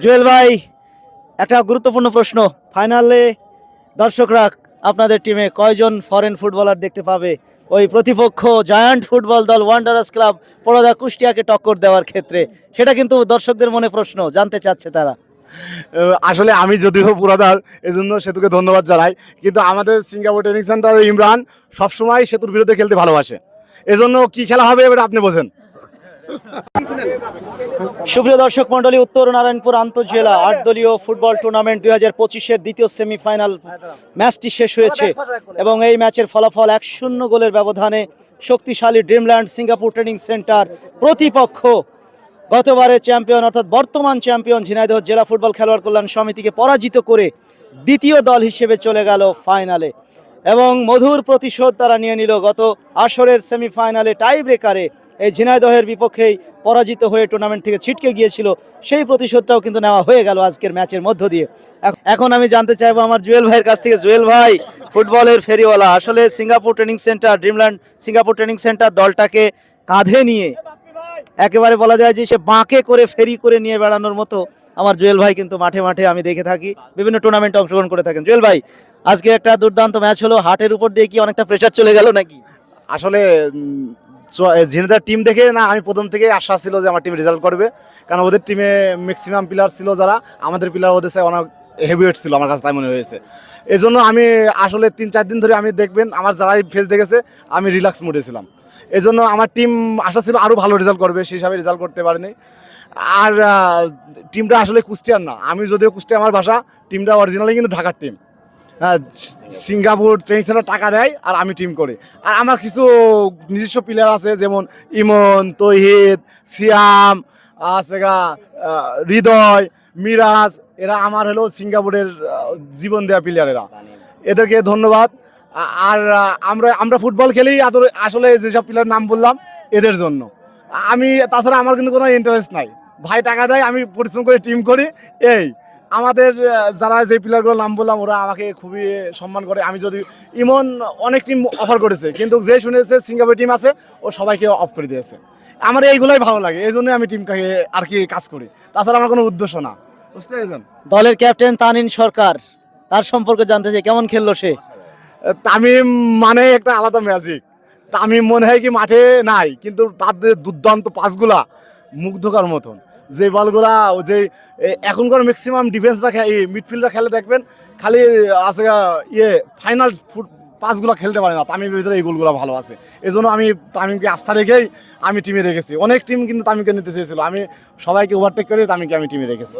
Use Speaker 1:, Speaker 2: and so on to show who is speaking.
Speaker 1: জুয়েল ভাই, একটা গুরুত্বপূর্ণ প্রশ্ন। ফাইনালে দর্শকরা আপনাদের টিমে কয়জন ফরেন ফুটবলার দেখতে পাবে ওই প্রতিপক্ষ জায়ান্ট ফুটবল দল ওয়ান্ডারার্স ক্লাব পড়দা কুষ্টিয়াকে টক্কর দেওয়ার ক্ষেত্রে? সেটা কিন্তু দর্শকদের মনে প্রশ্ন, জানতে চাচ্ছে তারা।
Speaker 2: আসলে আমি যদিও পুরাদার, এজন্য সেতুকে ধন্যবাদ জানাই, কিন্তু আমাদের সিঙ্গাপুর ট্রেনিং সেন্টারের ইমরান সবসময় সেতুর বিরুদ্ধে খেলতে ভালোবাসে, এজন্য কি খেলা হবে এবার আপনি বোঝেন।
Speaker 1: সুপ্রিয় দর্শক মন্ডলী, উত্তর নারায়ণপুর আন্তঃজেলা ৮ দলীয় ফুটবল টুর্নামেন্ট ২০২৫-এর দ্বিতীয় সেমিফাইনাল ম্যাচটি শেষ হয়েছে এবং এই ম্যাচের ফলাফল ১-০ গোলের ব্যবধানে শক্তিশালী ড্রিমল্যান্ড সিঙ্গাপুর ট্রেনিং সেন্টার প্রতিপক্ষ গতবারের চ্যাম্পিয়ন অর্থাৎ বর্তমান চ্যাম্পিয়ন ঝিনাইদহ জেলা ফুটবল খেলোয়াড় কল্যাণ সমিতিকে পরাজিত করে দ্বিতীয় দল হিসেবে চলে গেল ফাইনালে এবং মধুর প্রতিশোধ তারা নিয়ে নিল গত আসরের সেমিফাইনালে টাই ব্রেকারে এই ঝিনাইদহের বিপক্ষেই পরাজিত হয়ে টুর্নামেন্ট থেকে ছিটকে গিয়েছিল। সেই প্রতিশোধটাও কিন্তু নেওয়া হয়ে গেল আজকের ম্যাচের মধ্য দিয়ে। এখন আমি জানতে চাইবো আমার জুয়েল ভাইয়ের কাছ থেকে। জুয়েল ভাই, ফুটবলের ফেরিওয়ালা, আসলে Singapore training centre Dreamland Singapore training centre দলটাকে কাঁধে নিয়ে একেবারে বলা যায় যে সে বাঁকে করে ফেরি করে নিয়ে বেড়ানোর মতো আমার জুয়েল ভাই কিন্তু মাঠে মাঠে আমি দেখে থাকি, বিভিন্ন টুর্নামেন্টে অংশগ্রহণ করে থাকেন। জুয়েল ভাই, আজকে একটা দুর্দান্ত ম্যাচ হলো, হাটের উপর দিয়ে কি অনেকটা প্রেশার চলে গেল নাকি?
Speaker 2: আসলে ঝিনাইদহ টিম দেখে না, আমি প্রথম থেকে আশা ছিল যে আমার টিম রেজাল্ট করবে, কারণ ওদের টিমে ম্যাক্সিমাম প্লেয়ার ছিল যারা, আমাদের প্লেয়ার ওদের সাথে অনেক হেভিওয়েট ছিল, আমার কাছে তাই মনে হয়েছে। এই জন্য আমি আসলে ৩-৪ দিন ধরে আমি দেখবেন আমার যারাই ফেস দেখেছে আমি রিল্যাক্স মুডে ছিলাম। এই জন্য আমার টিম আশা ছিল আরও ভালো রেজাল্ট করবে, সেই হিসাবে রেজাল্ট করতে পারেনি। আর টিমটা আসলে কুষ্টিয়ার না, আমি যদিও কুষ্টিয়া আমার বাসা, টিমটা অরিজিনালি কিন্তু ঢাকার টিম। হ্যাঁ, সিঙ্গাপুর ট্রেনিং সেন্টার টাকা দেয় আর আমি টিম করি। আর আমার কিছু নিজস্ব প্লেয়ার আছে, যেমন ইমন, তৌহিদ, সিয়াম, আছে হৃদয়, মিরাজ, এরা আমার হলো সিঙ্গাপুরের জীবন দেওয়া প্লেয়ার, এদেরকে ধন্যবাদ। আর আমরা ফুটবল খেলেই আসলে যেসব প্লেয়ার নাম বললাম এদের জন্য। আমি তাছাড়া আমার কিন্তু কোনো ইন্টারেস্ট নাই, ভাই টাকা দেয়, আমি পরিশ্রম করে টিম করি। এই আমাদের যারা যে প্লেয়ারগুলো নাম বললাম ওরা আমাকে খুবই সম্মান করে। আমি যদি ইমন অনেক টিম অফার করেছে, কিন্তু যে শুনেছে সিঙ্গাপুর টিম আছে ও সবাইকে অফ করে দিয়েছে। আমার এইগুলোই ভালো লাগে, এই জন্যই আমি টিমকে আর কি কাজ করি, তাছাড়া আমার কোনো উদ্দেশ্য না, বুঝতে পেরেছেন।
Speaker 1: দলের ক্যাপ্টেন তানিন সরকার, তার সম্পর্কে জানতে চাই, কেমন খেললো সে?
Speaker 2: তামিম মানে একটা আলাদা ম্যাজিক। তামিম মনে হয় কি মাঠে নাই, কিন্তু তার যে দুর্দান্ত পাসগুলা মুগ্ধকর মতন, যে বলগুলা যে এখনকার ম্যাক্সিমাম ডিফেন্সরা মিডফিল্ডরা খেলে দেখবেন খালি আছে ফাইনাল পাসগুলো খেলতে পারে না, তামিমের ভিতরে এই গোলগুলো ভালো আছে। এই জন্য আমি তামিমকে আস্থা রেখেই আমি টিমে রেখেছি। অনেক টিম কিন্তু তামিমকে নিতে চেয়েছিল, আমি সবাইকে ওভারটেক করে তামিমকে আমি টিমে রেখেছি।